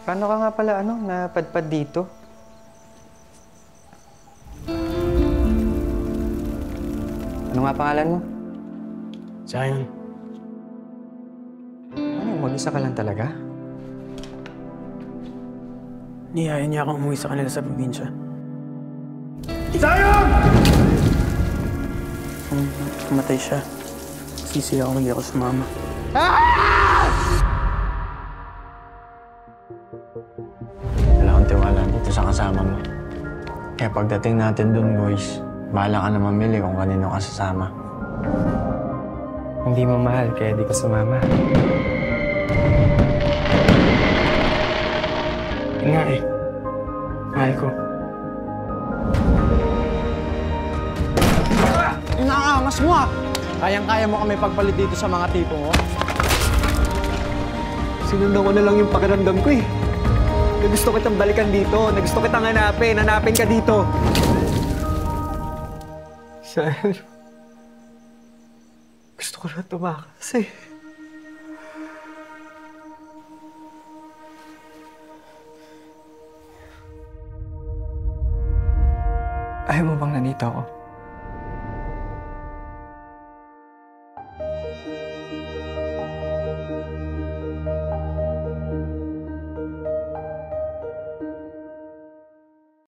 Paano ka nga pala, napadpad dito? Ano nga pangalan mo? Zion. Ano, mag-isa ka lang talaga? Niyayain niya akong umuwi sa kanila sa probinsya. Zion! Kung pumatay siya, sisi ako hindi ako sumama. Wala akong tiwala dito sa kasama mo. Kaya pagdating natin dun, boys, bahala ka na mamili kung kanino ka sasama. Hindi mo mahal, kaya di ka sumama. Yun nga eh. Mahal ko. Inaangas mo ah! Kayang-kaya mo kami pagpalit dito sa mga tipo mo. Sinundan ko na lang yung pakiramdam ko eh. Na gusto kitang balikan dito, na gusto kitang hanapin ka dito. Sir, gusto ko na tumakas eh. Ayaw mo bang nandito ako?